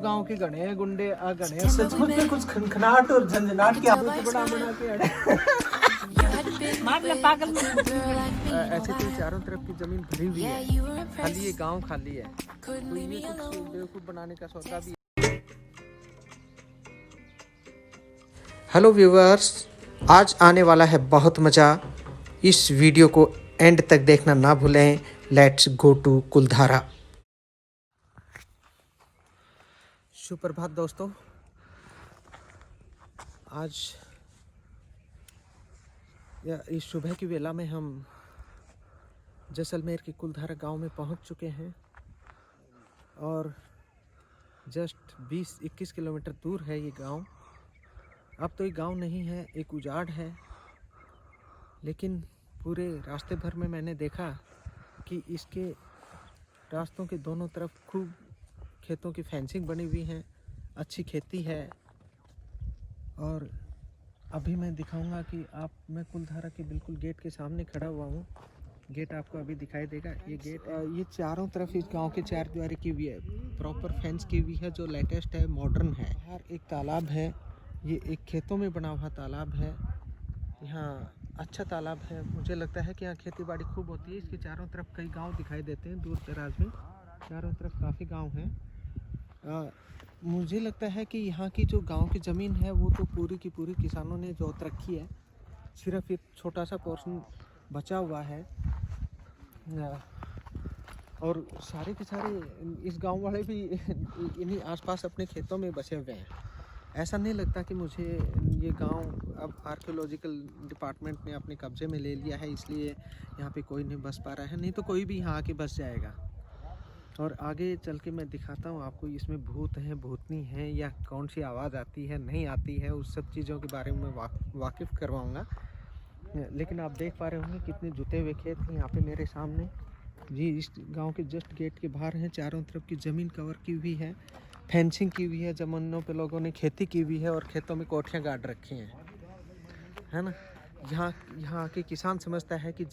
गांव के घने गुंडे घने सच में कुछ खनखनाहट और झंझनाहट की बड़ा बना के पागल ऐसे तो चारों तरफ की जमीन भरी हुई है, खाली ये गांव खाली है, तो ये कुछ बेवकूफ बनाने का सौदा भी। हेलो व्यूवर्स, आज आने वाला है बहुत मज़ा। इस वीडियो को एंड तक देखना ना भूलें। लेट्स गो टू कुलधारा। सुप्रभात दोस्तों, आज इस सुबह की वेला में हम जैसलमेर के कुलधारा गांव में पहुंच चुके हैं और जस्ट 20-21 किलोमीटर दूर है ये गांव। अब तो ये गांव नहीं है, एक उजाड़ है, लेकिन पूरे रास्ते भर में मैंने देखा कि इसके रास्तों के दोनों तरफ खूब खेतों की फेंसिंग बनी हुई है, अच्छी खेती है। और अभी मैं दिखाऊंगा कि मैं कुलधारा के बिल्कुल गेट के सामने खड़ा हुआ हूँ। गेट आपको अभी दिखाई देगा। ये गेट ये चारों तरफ इस गांव के चार दीवारी की हुई है, प्रॉपर फेंस की हुई है, जो लेटेस्ट है, मॉडर्न है। बाहर एक तालाब है, ये एक खेतों में बना हुआ तालाब है। यहाँ अच्छा तालाब है, मुझे लगता है कि यहाँ खेती बाड़ी खूब होती है। इसके चारों तरफ कई गाँव दिखाई देते हैं, दूर दराज में चारों तरफ काफ़ी गाँव हैं। मुझे लगता है कि यहाँ की जो गांव की ज़मीन है वो तो पूरी की पूरी किसानों ने जोत रखी है, सिर्फ एक छोटा सा पोर्शन बचा हुआ है। और सारे के सारे इस गांव वाले भी इन्हीं आसपास अपने खेतों में बसे हुए हैं। ऐसा नहीं लगता कि मुझे ये गांव अब आर्कियोलॉजिकल डिपार्टमेंट ने अपने कब्जे में ले लिया है, इसलिए यहाँ पे कोई नहीं बस पा रहा है। नहीं तो कोई भी यहाँ आके बस जाएगा। और आगे चल के मैं दिखाता हूँ आपको, इसमें भूत हैं, भूतनी हैं, या कौन सी आवाज़ आती है, नहीं आती है, उस सब चीज़ों के बारे में वाकिफ़ करवाऊँगा। लेकिन आप देख पा रहे होंगे कितने जुते हुए खेत हैं यहाँ पे मेरे सामने जी। इस गांव के जस्ट गेट के बाहर हैं, चारों तरफ की ज़मीन कवर की हुई है, फेंसिंग की हुई है, ज़मीनों पे लोगों ने खेती की हुई है और खेतों में कोठियाँ गाड़ रखी हैं, है ना। यहाँ के किसान समझता है कि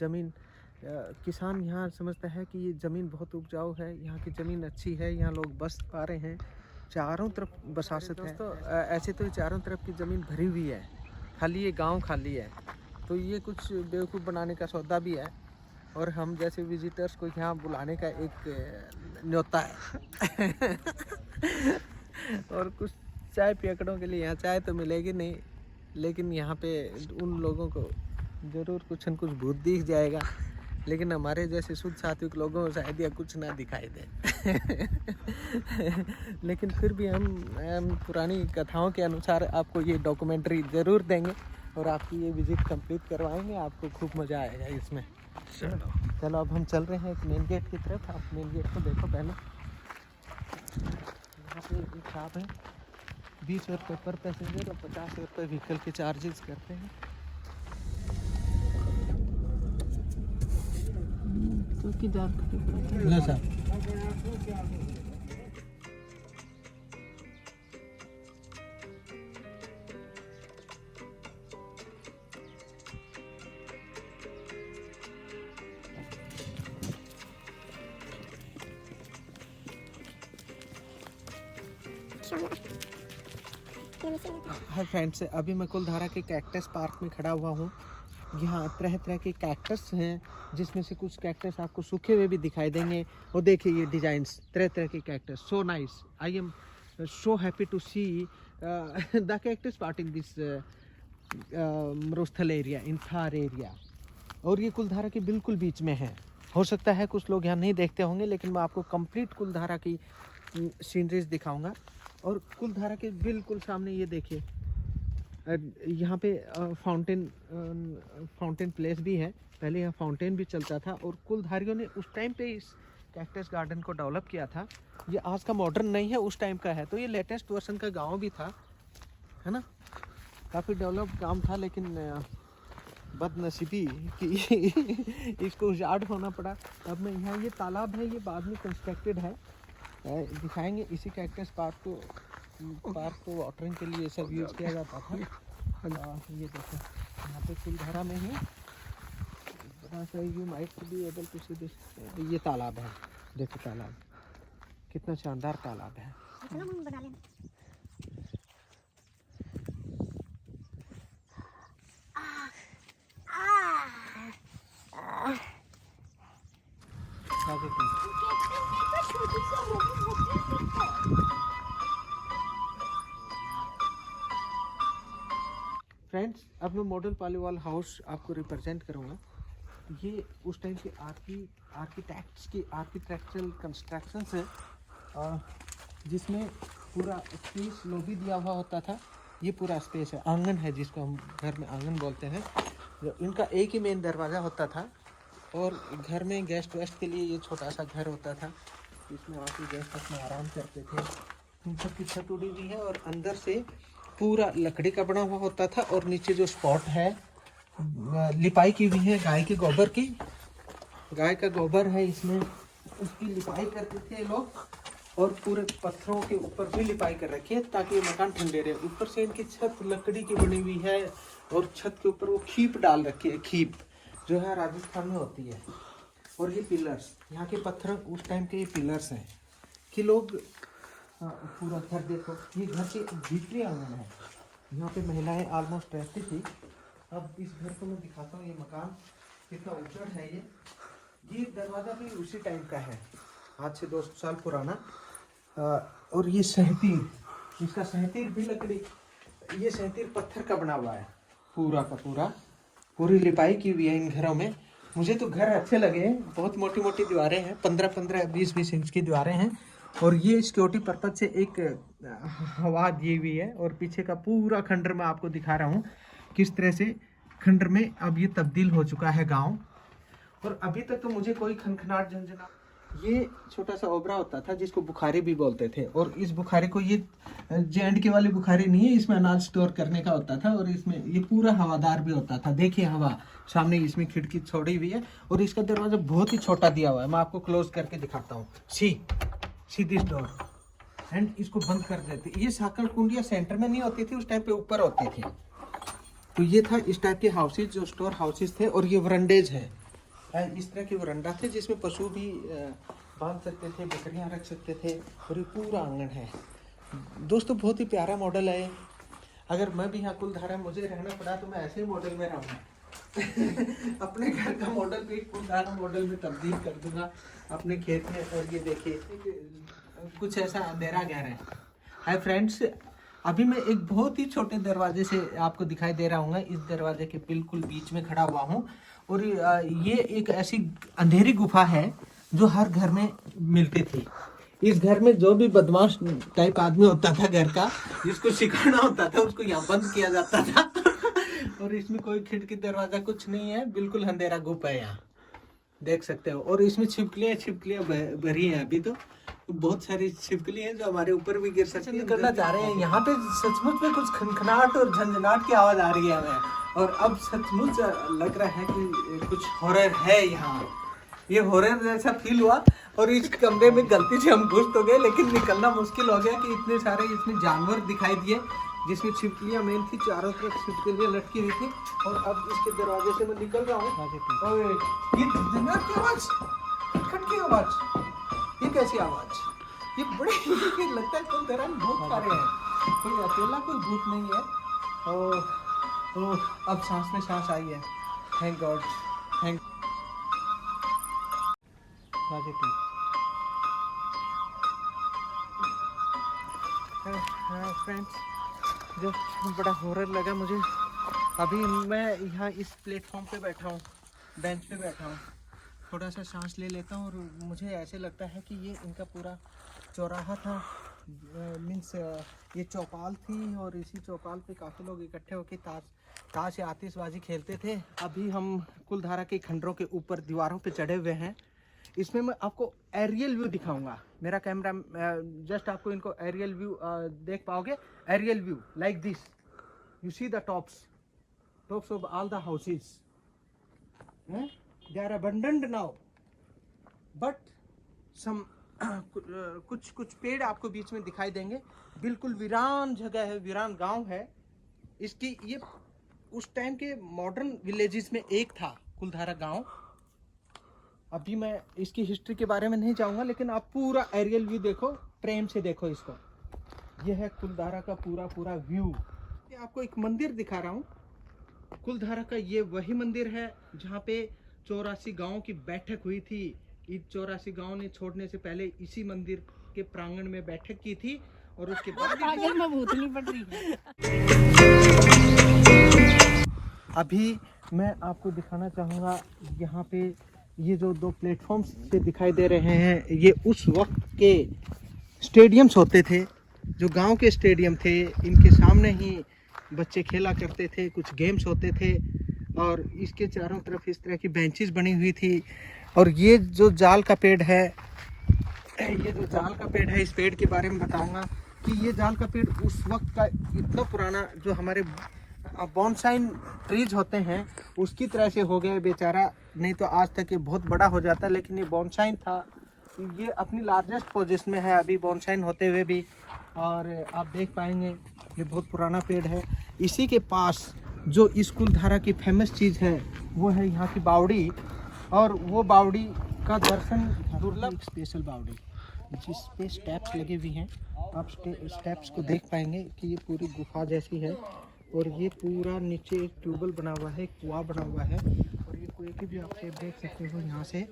किसान यहाँ समझता है कि ये ज़मीन बहुत उपजाऊ है, यहाँ की ज़मीन अच्छी है, यहाँ लोग बस पा रहे हैं, चारों तरफ बसासत है। तो ऐसे तो चारों तरफ की ज़मीन भरी हुई है, खाली ये गांव खाली है, तो ये कुछ बेवकूफ़ बनाने का सौदा भी है। और हम जैसे विजिटर्स को यहाँ बुलाने का एक न्योता है। और कुछ चाय पियकड़ों के लिए यहाँ चाय तो मिलेगी नहीं, लेकिन यहाँ पे उन लोगों को ज़रूर कुछ न कुछ भूत दिख जाएगा, लेकिन हमारे जैसे शुद्ध सात्विक लोगों को शायद या कुछ ना दिखाई दे। लेकिन फिर भी हम पुरानी कथाओं के अनुसार आपको ये डॉक्यूमेंट्री ज़रूर देंगे और आपकी ये विज़िट कंप्लीट करवाएंगे। आपको खूब मज़ा आएगा इसमें। चलो अब हम चल रहे हैं एक मेन गेट की तरफ। आप मेन गेट को देखो पहले। यहाँ पे एक शॉप है, 20 रुपये पर पैसेंजर और 50 रुपये व्हीकल के चार्जेस करते हैं। हाय फ्रेंड्स, अभी मैं कुलधारा के कैक्टस पार्क में खड़ा हुआ हूँ। यहाँ तरह तरह के कैक्टस हैं, जिसमें से कुछ कैक्टस आपको सूखे हुए भी दिखाई देंगे। और देखिए ये डिज़ाइंस, तरह तरह के cactus, so nice. I am so happy to see the cactus part in this मरुस्थल एरिया, इन थार एरिया। और ये कुलधारा के बिल्कुल बीच में है। हो सकता है कुछ लोग यहाँ नहीं देखते होंगे, लेकिन मैं आपको कंप्लीट कुलधारा की सीनरीज दिखाऊंगा। और कुलधारा के बिल्कुल सामने ये देखिए, यहाँ पे फाउंटेन प्लेस भी है। पहले यहाँ फाउंटेन भी चलता था और कुलधारियों ने उस टाइम पे इस कैक्टस गार्डन को डेवलप किया था। ये आज का मॉडर्न नहीं है, उस टाइम का है। तो ये लेटेस्ट वर्जन का गांव भी था, है ना। काफ़ी डेवलप काम था, लेकिन बदनसीबी कि इसको उजाड़ होना पड़ा। अब मैं यहाँ, ये तालाब है, ये बाद में कंस्ट्रक्टेड है, दिखाएंगे। इसी कैक्टस पार्क को वाटरिंग के लिए सब यूज़ किया जाता था। ये देखो यहाँ पे कुलधारा में ही you might be able to see this. ये तालाब है, देखो तालाब कितना शानदार तालाब है। चलो मम्मी बना लेना। फ्रेंड्स, अब मैं मॉडल पालीवाल हाउस आपको रिप्रेजेंट करूँगा। ये उस टाइम के आर्किटेक्ट्स की आर्किटेक्चरल कंस्ट्रक्शंस है, जिसमें पूरा स्पेस लॉबी दिया हुआ होता था। ये पूरा स्पेस है, आंगन है जिसको हम घर में आंगन बोलते हैं। इनका एक ही मेन दरवाज़ा होता था और घर में गेस्ट वेस्ट के लिए ये छोटा सा घर होता था, इसमें आके गेस्ट अपना आराम करते थे। इन सब की छत उड़ी हुई है और अंदर से पूरा लकड़ी का बना हुआ होता था और नीचे जो स्पॉट है लिपाई की हुई है गाय के गोबर की। गाय का गोबर है इसमें, उसकी लिपाई करते थे लोग और पूरे पत्थरों के ऊपर भी लिपाई कर रखी है ताकि ये मकान ठंडे रहे। ऊपर से इनकी छत लकड़ी की बनी हुई है और छत के ऊपर वो खीप डाल रखी है, खीप जो है राजस्थान में होती है। और ये पिलर्स, यहाँ के पत्थर उस टाइम के ये पिलर्स हैं कि लोग पूरा घर देखो। ये घर के भीतरी आंगन है, यहाँ पे महिलाएं ऑलमोस्ट रहती थी। अब इस घर को मैं दिखाता हूँ, ये मकान कितना ऊंचा है। ये दरवाज़ा भी उसी टाइम का है, आज से 200 साल पुराना। और ये सहतीर, इसका सहतीर भी लकड़ी, ये सहतीर पत्थर का बना हुआ है पूरा का पूरा। पूरी लिपाई की हुई है इन घरों में। मुझे तो घर अच्छे लगे, बहुत मोटी मोटी दीवारें हैं, 15-15 20-20 इंच की दीवारें हैं। और ये सिक्योरिटी पर्पज से एक हवा दी हुई है। और पीछे का पूरा खंडर मैं आपको दिखा रहा हूँ किस तरह से खंडर में अब ये तब्दील हो चुका है गांव। और अभी तक तो मुझे कोई खनखनाट झंझनाट। ये छोटा सा ओबरा होता था जिसको बुखारी भी बोलते थे। और इस बुखारी को, ये J&K वाली बुखारी नहीं है, इसमें अनाज स्टोर करने का होता था। और इसमें ये पूरा हवादार भी होता था। देखिए हवा सामने, इसमें खिड़की छोड़ी हुई है और इसका दरवाजा बहुत ही छोटा दिया हुआ है। मैं आपको क्लोज करके दिखाता हूँ। सी दिस डोर एंड इसको बंद कर देते। ये साकल कुंडिया सेंटर में नहीं होती थी उस टाइम पे, ऊपर होती थी। तो ये था इस टाइप के हाउसेज जो स्टोर हाउसेज थे। और ये वरंडेज है, इस तरह के वरंडा थे जिसमें पशु भी बांध सकते थे, बकरियां रख सकते थे। और ये पूरा आंगन है दोस्तों, बहुत ही प्यारा मॉडल है। अगर मैं भी यहाँ कुलधारा मुझे रहना पड़ा तो मैं ऐसे ही मॉडल में रहूँगा। अपने घर का मॉडल भी कुलधारा मॉडल में तब्दील कर दूंगा अपने खेत में। और ये देखिए कुछ ऐसा अंधेरा गहरा है। हाय फ्रेंड्स, अभी मैं एक बहुत ही छोटे दरवाजे से आपको दिखाई दे रहा हूँ। इस दरवाजे के बिल्कुल बीच में खड़ा हुआ हूँ। और ये एक ऐसी अंधेरी गुफा है जो हर घर में मिलती थी। इस घर में जो भी बदमाश टाइप आदमी होता था घर का, जिसको सिखाना होता था, उसको यहाँ बंद किया जाता था। और इसमें कोई खिड़की दरवाजा कुछ नहीं है, बिल्कुल अंधेरा गुफा है यहाँ, देख सकते हो। और इसमें छिपकलियाँ भरी हैं। अभी तो बहुत सारी छिपकली हैं जो हमारे ऊपर भी गिर सकती है। करना चाह रहे हैं यहाँ पे, सचमुच में कुछ खनखनाहट और झंझनाट की आवाज आ रही है हमें। और अब सचमुच लग रहा है कि कुछ हॉरर है यहाँ। ये हॉरर जैसा फील हुआ। और इस कमरे में गलती से हम घुस तो गए, लेकिन निकलना मुश्किल हो गया कि इतने सारे इसमें जानवर दिखाई दिए, जिसमें छिपकलियाँ मेन थी, चारों तरफ छिपकलियाँ लटकी हुई थी। और अब इसके दरवाजे से मैं निकल रहा हूँ। ये झंझनाट की आवाज, खटखट की आवाज, ये कैसी आवाज? ये बड़े लगता है कोई दरअसल बहुत सारे हैं, कोई अकेला कोई भूत नहीं है। ओह, अब सांस में सांस आई है। Thank God, thank. फ्रेंड्स, जो बड़ा हॉरर लगा मुझे, अभी मैं यहाँ इस प्लेटफॉर्म पे बैठा हूँ, बेंच पे बैठा हूँ, थोड़ा सा सांस ले लेता हूँ। और मुझे ऐसे लगता है कि ये इनका पूरा चौराहा था, मीन्स ये चौपाल थी। और इसी चौपाल पे काफ़ी लोग इकट्ठे होकर ताश या आतिशबाजी खेलते थे। अभी हम कुलधारा के खंडरों के ऊपर दीवारों पे चढ़े हुए हैं। इसमें मैं आपको एरियल व्यू दिखाऊंगा। मेरा कैमरा जस्ट आपको इनको एरियल व्यू देख पाओगे। Aerial view like this, you see the tops of all the houses, they are abundant now, but some कुछ पेड़ आपको बीच में दिखाई देंगे। बिल्कुल वीरान जगह है, वीरान गांव है। इसकी ये उस टाइम के मॉडर्न विलेजेस में एक था कुलधारा गांव। अभी मैं इसकी हिस्ट्री के बारे में नहीं जाऊंगा, लेकिन आप पूरा एरियल व्यू देखो, प्रेम से देखो इसको। ये है कुलधारा का पूरा व्यू। मैं आपको एक मंदिर दिखा रहा हूँ। कुलधारा का ये वही मंदिर है जहाँ पे 84 गांवों की बैठक हुई थी। इन 84 गांव ने छोड़ने से पहले इसी मंदिर के प्रांगण में बैठक की थी और उसके बाद अभी मैं आपको दिखाना चाहूँगा यहाँ पे ये जो 2 प्लेटफॉर्म्स से दिखाई दे रहे हैं, ये उस वक्त के स्टेडियम्स होते थे, जो गांव के स्टेडियम थे। इनके सामने ही बच्चे खेला करते थे, कुछ गेम्स होते थे और इसके चारों तरफ इस तरह की बेंचेस बनी हुई थी। और ये जो जाल का पेड़ है, इस पेड़ के बारे में बताऊंगा कि ये जाल का पेड़ उस वक्त का इतना पुराना, जो हमारे बॉन्साइन ट्रीज होते हैं उसकी तरह से हो गया बेचारा। नहीं तो आज तक ये बहुत बड़ा हो जाता, लेकिन ये बॉन्साइन था। ये अपनी लार्जेस्ट पोजीशन में है अभी बॉन्साइन होते हुए भी। और आप देख पाएंगे ये बहुत पुराना पेड़ है। इसी के पास जो इस कुलधारा की फेमस चीज़ है वो है यहाँ की बावड़ी। और वो बावड़ी का दर्शन दुर्लभ, स्पेशल बावड़ी जिस पे स्टेप्स लगे हुए हैं। आप स्टेप्स को देख पाएंगे कि ये पूरी गुफा जैसी है और ये पूरा नीचे एक ट्यूबवेल बना हुआ है, एक कुआं बना हुआ है। और ये कुएं की भी आप शेप देख सकते हो यहाँ से।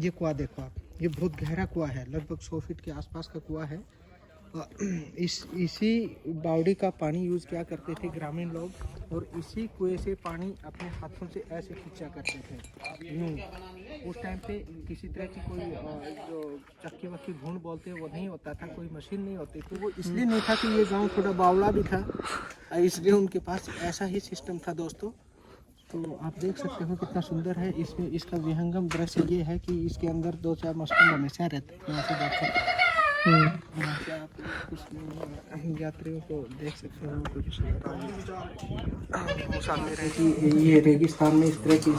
ये कुआं देखो आप, ये बहुत गहरा कुआं है, लगभग 100 फीट के आसपास का कुआं है। इसी बावड़ी का पानी यूज़ किया करते थे ग्रामीण लोग, और इसी कुएं से पानी अपने हाथों से ऐसे खींचा करते थे यूँ। उस टाइम पे किसी तरह की कोई जो चक्की वक्की घूंड बोलते हैं वो नहीं होता था, कोई मशीन नहीं होती थी। वो इसलिए नहीं था कि ये गांव थोड़ा बावला भी था, इसलिए उनके पास ऐसा ही सिस्टम था दोस्तों। तो आप देख सकते हो कितना सुंदर है। इसमें इसका विहंगम दृश्य ये है कि इसके अंदर 2-4 मछली हमेशा रहते हैं। यहाँ से देख सकते आप कुछ यात्रियों को देख सकते हो। कुछ सामने रहती ये रेगिस्तान में इस तरह की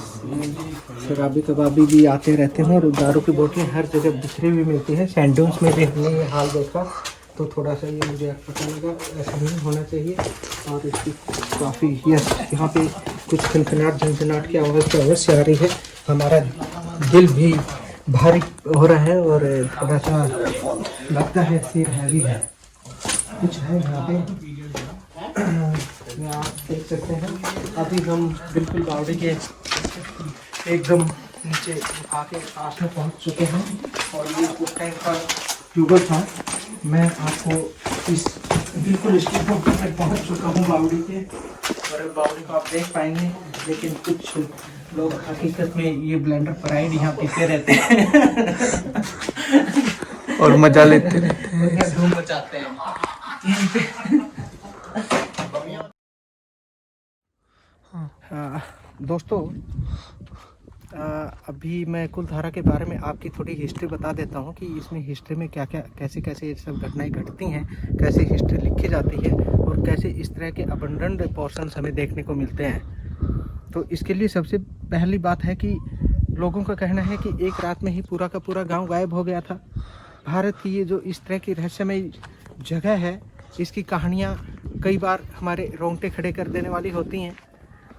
शराबी कबाबी भी आते रहते हैं और दारू की बोतलें हर जगह बिखरी हुई मिलती है। सैंडल्स में भी हमने ये हाल देखा तो थोड़ा सा ये मुझे पता लगा ऐसा नहीं होना चाहिए। और इसकी काफ़ी यहाँ पे कुछ खनखनाट झंझनाट की आवाज़ तो अवश्य आ रही है। हमारा दिल भी भारी हो रहा है और थोड़ा सा लगता है सिर हैवी है। कुछ है यहाँ पे आप देख सकते हैं। अभी हम बिल्कुल बावड़ी के एकदम नीचे आके पास में पहुँच चुके हैं और ये उस टाइम का ट्यूबवेल था। मैं आपको इस बिल्कुल स्टेप पर पहुँच चुका हूँ बावड़ी के, और बावड़ी को आप देख पाएंगे। लेकिन कुछ लोग हकीकत में ये ब्लेंडर प्राइड यहाँ पीते रहते हैं और मजा लेते रहते हैं, धूम मचाते हैं। दोस्तों अभी मैं कुलधारा के बारे में आपकी थोड़ी हिस्ट्री बता देता हूँ कि इसमें हिस्ट्री में क्या क्या कैसे कैसे ये सब घटनाएं घटती हैं, कैसे हिस्ट्री लिखी जाती है और कैसे इस तरह के अबंडेंट पोर्शंस हमें देखने को मिलते हैं। तो इसके लिए सबसे पहली बात है कि लोगों का कहना है कि एक रात में ही पूरा का पूरा गांव गायब हो गया था। भारत की ये जो इस तरह की रहस्यमय जगह है, इसकी कहानियाँ कई बार हमारे रोंगटे खड़े कर देने वाली होती हैं।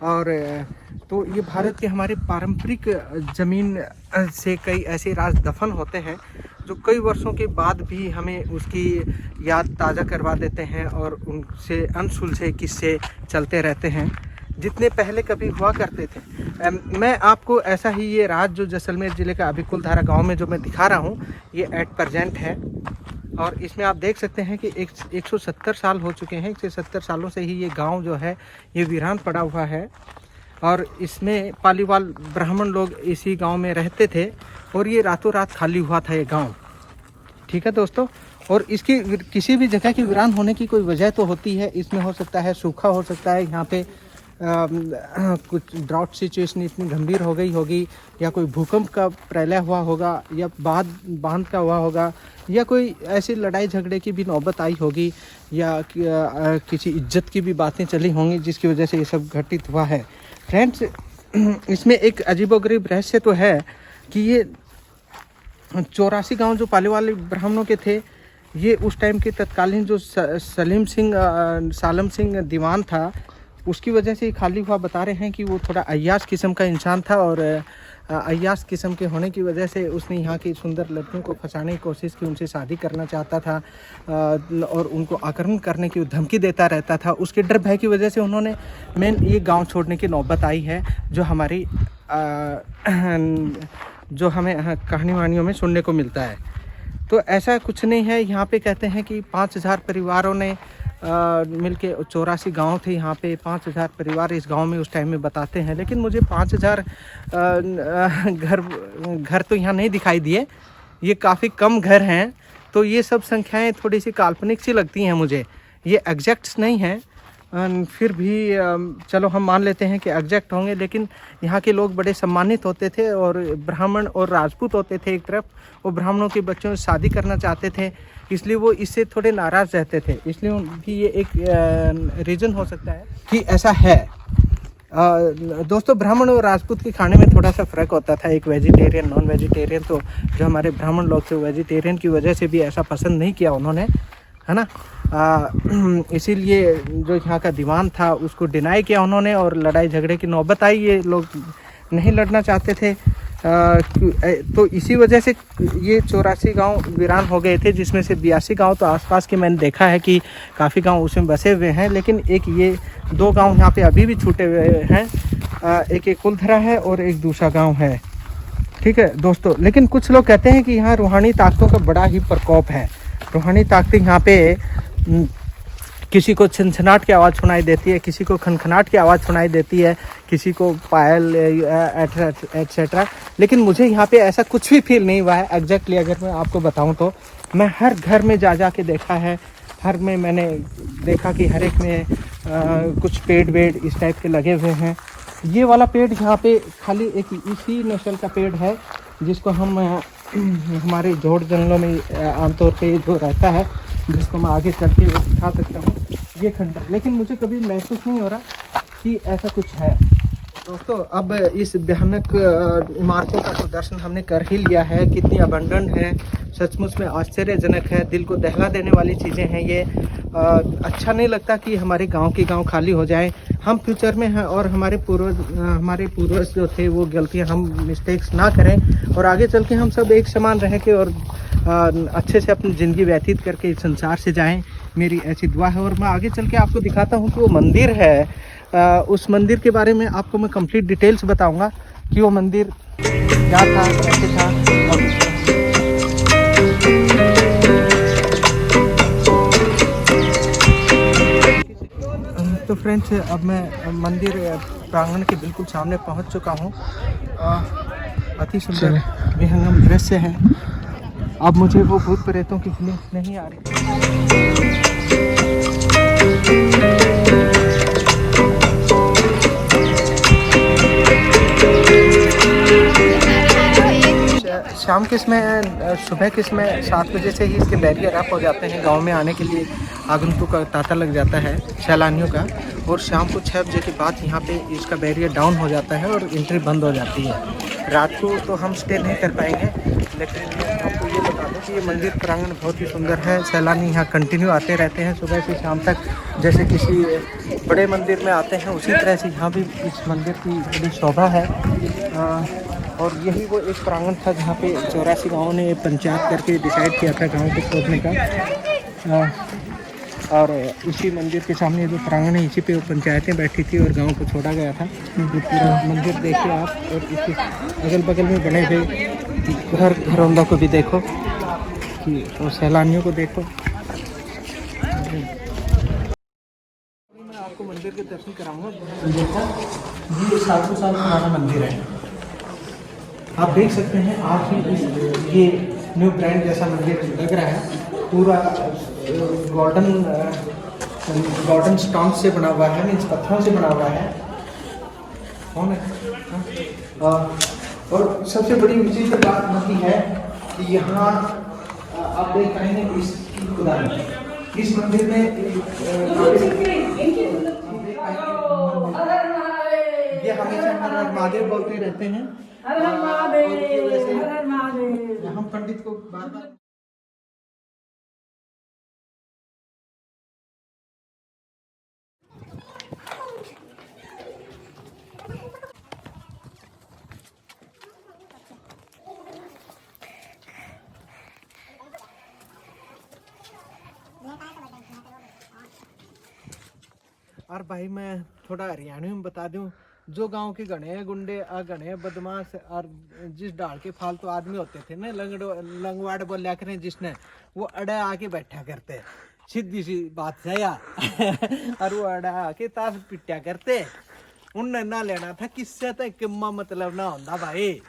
और तो ये भारत के हमारे पारंपरिक ज़मीन से कई ऐसे राज दफन होते हैं जो कई वर्षों के बाद भी हमें उसकी याद ताज़ा करवा देते हैं और उनसे अनसुलझे किस्से चलते रहते हैं जितने पहले कभी हुआ करते थे। मैं आपको ऐसा ही ये राज जो जैसलमेर ज़िले का अभी कुलधारा गाँव में जो मैं दिखा रहा हूँ ये एट प्रेजेंट है। और इसमें आप देख सकते हैं कि 170 साल हो चुके हैं। 170 सालों से ही ये गांव जो है ये वीरान पड़ा हुआ है। और इसमें पालीवाल ब्राह्मण लोग इसी गांव में रहते थे और ये रातों रात खाली हुआ था ये गांव। ठीक है दोस्तों। और इसकी किसी भी जगह की वीरान होने की कोई वजह तो होती है। इसमें हो सकता है सूखा हो सकता है, यहाँ पे कुछ ड्राउट सिचुएशन इतनी गंभीर हो गई होगी, या कोई भूकंप का प्रलय हुआ होगा, या बांध का हुआ होगा, या कोई ऐसी लड़ाई झगड़े की भी नौबत आई होगी, या किसी इज्जत की भी बातें चली होंगी जिसकी वजह से ये सब घटित हुआ है। फ्रेंड्स, इसमें एक अजीबोगरीब रहस्य तो है कि ये 84 गांव जो पालीवाल ब्राह्मणों के थे, ये उस टाइम के तत्कालीन जो सालम सिंह दीवान था उसकी वजह से खाली हुआ। बता रहे हैं कि वो थोड़ा अय्याश किस्म का इंसान था और अय्याश किस्म के होने की वजह से उसने यहाँ की सुंदर लड़कियों को फंसाने की कोशिश की, उनसे शादी करना चाहता था और उनको आक्रमण करने की धमकी देता रहता था। उसके डर भय की वजह से उन्होंने मेन ये गांव छोड़ने की नौबत आई है, जो हमारी जो हमें कहानी वानियों में सुनने को मिलता है। तो ऐसा कुछ नहीं है। यहाँ पे कहते हैं कि 5000 परिवारों ने मिलके 84 गांव थे यहाँ पे, 5000 परिवार इस गांव में उस टाइम में बताते हैं। लेकिन मुझे 5000 घर तो यहाँ नहीं दिखाई दिए, ये काफ़ी कम घर हैं। तो ये सब संख्याएं थोड़ी सी काल्पनिक सी लगती हैं मुझे, ये एग्जैक्ट्स नहीं हैं। फिर भी चलो हम मान लेते हैं कि एग्जैक्ट होंगे। लेकिन यहाँ के लोग बड़े सम्मानित होते थे और ब्राह्मण और राजपूत होते थे एक तरफ, वो ब्राह्मणों के बच्चों से शादी करना चाहते थे, इसलिए वो इससे थोड़े नाराज़ रहते थे। इसलिए उनकी ये एक रीज़न हो सकता है कि ऐसा है। दोस्तों, ब्राह्मण और राजपूत के खाने में थोड़ा सा फ़र्क होता था, एक वेजिटेरियन नॉन वेजिटेरियन। तो जो हमारे ब्राह्मण लोग थे वेजिटेरियन की वजह से भी ऐसा पसंद नहीं किया उन्होंने, है ना। इसीलिए जो यहाँ का दीवान था उसको डिनाई किया उन्होंने और लड़ाई झगड़े की नौबत आई, ये लोग नहीं लड़ना चाहते थे। तो इसी वजह से ये 84 गांव वीरान हो गए थे, जिसमें से 82 गांव तो आसपास के मैंने देखा है कि काफ़ी गांव उसमें बसे हुए हैं। लेकिन एक ये 2 गांव यहाँ पे अभी भी छूटे हुए हैं, एक कुलधरा है और एक दूसरा गांव है, ठीक है दोस्तों। लेकिन कुछ लोग कहते हैं कि यहाँ रूहानी ताकतों का बड़ा ही प्रकोप है। रूहानी ताकतें यहाँ पे किसी को छनछनाट की आवाज़ सुनाई देती है, किसी को खनखनाट की आवाज़ सुनाई देती है, किसी को पायल एटसेट्रा। लेकिन मुझे यहाँ पे ऐसा कुछ भी फील नहीं हुआ है एग्जैक्टली। अगर मैं आपको बताऊँ तो मैं हर घर में जा के देखा है, हर में मैंने देखा कि हर एक में कुछ पेड़ वेड़ इस टाइप के लगे हुए हैं। ये वाला पेड़ यहाँ पे खाली एक इसी नस्ल का पेड़ है, जिसको हम हमारे जोड़ जंगलों में आमतौर पे जो रहता है, जिसको मैं आगे चल के दिखा सकता हूँ, ये खंडर। लेकिन मुझे कभी महसूस नहीं हो रहा कि ऐसा कुछ है। दोस्तों, अब इस भयानक इमारतों का तो दर्शन हमने कर ही लिया है, कितनी अबंडन है, सचमुच में आश्चर्यजनक है, दिल को दहला देने वाली चीज़ें हैं ये। अच्छा नहीं लगता कि हमारे गांव के गांव खाली हो जाएं। हम फ्यूचर में हैं और हमारे पूर्वज जो थे वो गलतियां, हम मिस्टेक्स ना करें और आगे चल के हम सब एक समान रह के और अच्छे से अपनी ज़िंदगी व्यतीत करके इस संसार से जाएं, मेरी ऐसी दुआ है। और मैं आगे चल के आपको दिखाता हूँ कि वो मंदिर है, उस मंदिर के बारे में आपको मैं कंप्लीट डिटेल्स बताऊंगा कि वो मंदिर क्या था, कैसे था। तो फ्रेंड्स, अब मैं मंदिर प्रांगण के बिल्कुल सामने पहुंच चुका हूं। अति सुंदर विहंगम दृश्य है। अब मुझे वो भूत प्रेतों की फीलिंग नहीं आ रही। शाम के समय, सुबह के समय 7 बजे से ही इसके बैरियर अप हो जाते हैं। गांव में आने के लिए आगंतुक का तांता लग जाता है सैलानियों का, और शाम को 6 बजे के बाद यहाँ पे इसका बैरियर डाउन हो जाता है और एंट्री बंद हो जाती है। रात को तो हम स्टे नहीं कर पाएंगे, लेकिन आपको ये बता दूँ कि ये मंदिर प्रांगण बहुत ही सुंदर है। सैलानी यहाँ कंटिन्यू आते रहते हैं सुबह से शाम तक, जैसे किसी बड़े मंदिर में आते हैं उसी तरह से यहाँ भी इस मंदिर की बड़ी शोभा है। और यही वो एक प्रांगण था जहाँ पे 84 गाँवों ने पंचायत करके डिसाइड किया था गाँव को छोड़ने का। और इसी मंदिर के सामने जो प्रांगण है, इसी पे वो पंचायतें बैठी थी और गांव को छोड़ा गया था। तो पूरा मंदिर देखिए आप, और इसके अगल बगल में बने हुए घरौंदों को भी देखो, कि और सैलानियों को देखो। मैं आपको मंदिर के दर्शन कराऊंगा। देखो, ये 700 साल पुराना मंदिर है। आप देख सकते हैं आज ही ये न्यू ब्रांड जैसा मंदिर लग रहा है। पूरा गोल्डन स्टोन से बना हुआ है, मीन्स पत्थरों से बना हुआ है। कौन है? और सबसे बड़ी विचित्र बात होती है कि यहाँ आप देख पाएंगे इसकी खुदाई, इस मंदिर में ये हमेशा हर हर महादेव बोलते रहते हैं। हम पंडित को बार बार और भाई मैं थोड़ा हरियाणवी में बता दूं, जो गांव के घने गुंडे घने बदमाश और जिस डाल के फालतू आदमी होते थे ना, लंगवाड़ बोलिया करें जिसने, वो अड़े आके बैठा करते, सीधी सी बात है यार। और वो अड़ा आके ताश पिटिया करते, उनने ना लेना था किससे तो किम्मा मतलब ना होता भाई।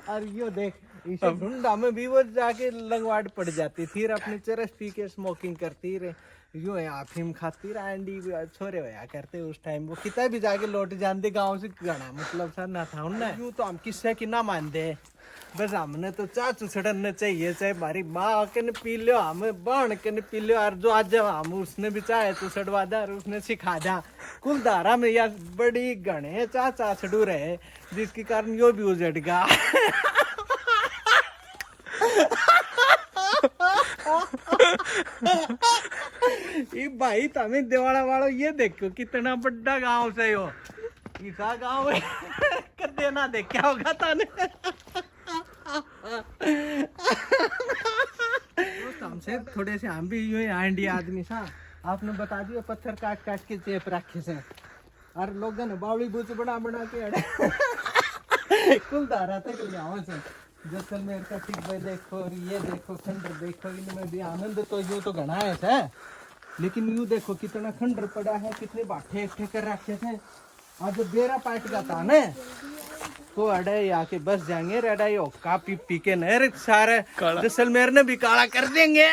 और यो देख इसे ढूंढा में भी वो जाके लंगवाड़ पड़ जाती थी, अपने चरस पी के स्मोकिंग करती रहे, यूं है अफीम खाती रही छोरे होया करते उस टाइम। वो कितना भी जाके लौट जाते गांव से गणा मतलब सर ना था उनने। यूं तो हम किससे की ना मानते, बस हमने तो चाह चुछड़ने चाहिए, चाहे हमारी माँ के न पी लो, हम बहन के न पी लो, और जो आज हम उसने भी चाहे चुछड़वा दा और उसने सिखा दा। कुलधारा में यार बड़ी गणे चाचा छड़ू रहे, जिसके कारण यो भी उजड़ गया। ये भाई तमें देवाड़ा वालों ये देखो कितना बड़ा गांव से हो, ऐसा गांव है कर देना देख क्या होगा ताने। हमसे थोड़े से हम भी यूं आंडी आदमी सा, आपने बता दिया पत्थर काट काट के चेप रखे से, और लोग ने बावड़ी बूच बना बना के अड़े कुलधारा तक ले से। जैसलमेर का टिब्बे देखो और ये देखो खंडर देखो, इनमें भी आनंद तो यूं तो घना है, लेकिन यूं देखो कितना खंडर पड़ा है, कितने बाठे इकट्ठे कर रखे थे। और जब बेरा पाट जाता ना तो अड़े आके बस जाएंगे रेडा यो का पी पी के नहर सारे जैसलमेर ने भी काला कर देंगे।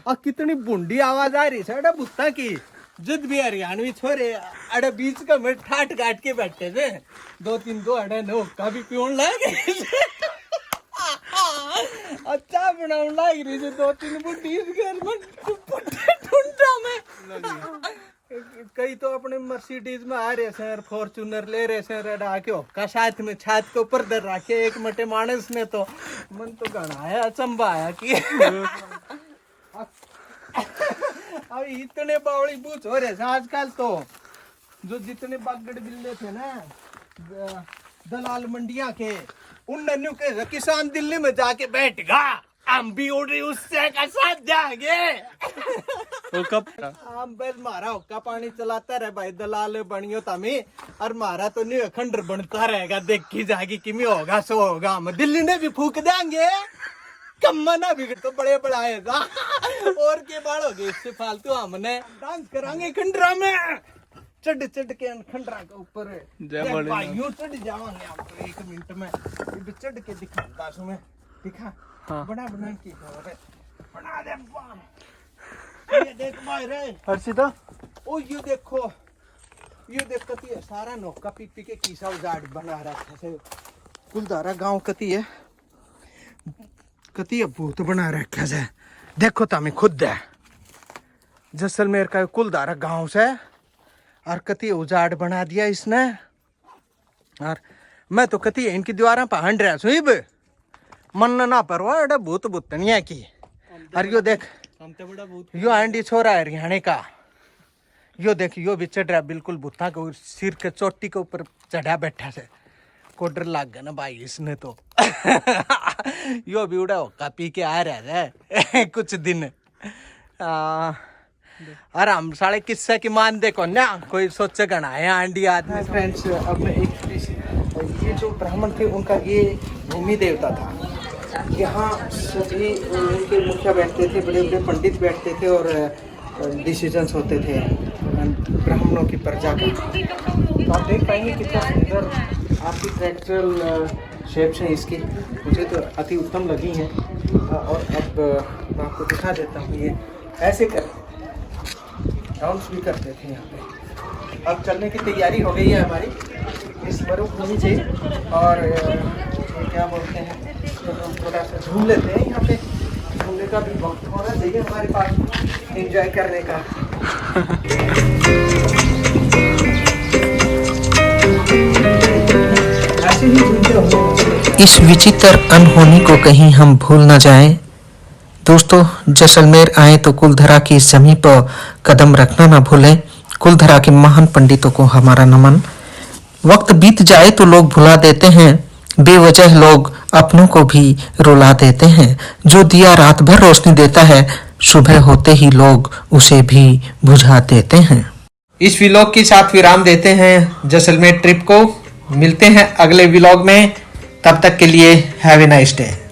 और कितनी बुंडी आवाज आ रही है बुत्ता की, जिद भी हरियाणवी छोरे अड़े बीच का में ठाट काट के बैठे थे, दो तीन दो अड़े नो का भी पीण लगे, अच्छा बनाने लग रही है, दो तीन बुढ़ी इस घर में ढूंढा में। कई तो अपने मर्सिडीज में आ रहे हैं, फॉर्चूनर ले रहे हैं, रेड आके का साथ में छात के ऊपर धर रखे एक मटे मानस ने, तो मन तो घना है अचंबा आया कि अब इतने बावड़ी बूच हो रहे हैं आजकल तो। जो जितने बागड़ बिल्ले थे ना दलाल मंडिया के, उन के किसान दिल्ली में जाके बैठ गा, हम भी उड़ रही उससे का साथ जाएंगे। हम बस मारा हुक्का पानी चलाता रहे भाई, दलाल बनियो तमी, और मारा तो नहीं खंडर बनता रहेगा, देखी जाएगी कि में होगा सो होगा, हम दिल्ली ने भी फूक देंगे, कम्मा ना बिगड़ तो बड़े बढ़ाएगा और के बाढ़ोगे, इससे फालतू हमने डांस करांगे खंडरा में, चढ़ चढ़ के खंडरा के ऊपर भाइयों चढ़ जावांगे हम तो 1 मिनट में, चढ़ के दिखा तुम्हें, दिखा बना बना की बना दे ये देख भाई रे हर्षिता, ओ ये देखो कती है सारा नौका पी पी के कीसा उजाड़ बना रखा है। कुलधारा गांव कती है भूत बना रखा है, देखो तमें खुद है जैसलमेर का कुलधारा गांव से, और कती उजाड़ बना दिया इसने। और मैं तो कती इनकी दीवारा पर हंड रहा सुब मन ना परवा एडा भूत भूतनिया की। और यो देख यो आंडी छोरा है हरियाणे का, यो देख यो भी चढ़ रहा बिल्कुल भूता के सिर के चोटी के ऊपर चढ़ा बैठा से, को डर लग गया ना भाई इसने तो। यो भी उड़ा होका पी के आ रहा है कुछ दिन। अरे हम साले किस्से की मान देखो ना, कोई सोचे गणा है आंडी आदमी। फ्रेंड्स अब मैं ये जो ब्राह्मण थे उनका ये भूमि देवता था, यहाँ सभी उनके मुखिया बैठते थे, बड़े बड़े पंडित बैठते थे और डिसीजंस होते थे ब्राह्मणों की प्रजा का। तो आप देख पाएंगे कितना सुंदर आर्किटेक्चरल शेप्स हैं इसकी, मुझे तो अति उत्तम लगी हैं। और अब मैं आपको दिखा देता हूँ, ये ऐसे कर डांस भी करते थे यहाँ पे। अब चलने की तैयारी हो गई है हमारी इस मरुभूमि से, और क्या बोलते हैं तो हम थोड़ा सा घूम लेते हैं। यहाँ पे घूमने का भी वक्त होना चाहिए हमारे पास एंजॉय करने का। ऐसे ही घूमते होंगे। इस विचित्र अनहोनी को कहीं हम भूल न जाएं। दोस्तों, जैसलमेर आए तो कुलधरा की जमीन पर कदम रखना न भूलें। कुलधरा के महान पंडितों को हमारा नमन। वक्त बीत जाए तो लोग भुला देते हैं, बेवजह लोग अपनों को भी रुला देते हैं। जो दिया रात भर रोशनी देता है, सुबह होते ही लोग उसे भी बुझा देते हैं। इस व्लॉग के साथ विराम देते हैं जैसलमेर ट्रिप को। मिलते हैं अगले व्लॉग में, तब तक के लिए हैव ए नाइस डे।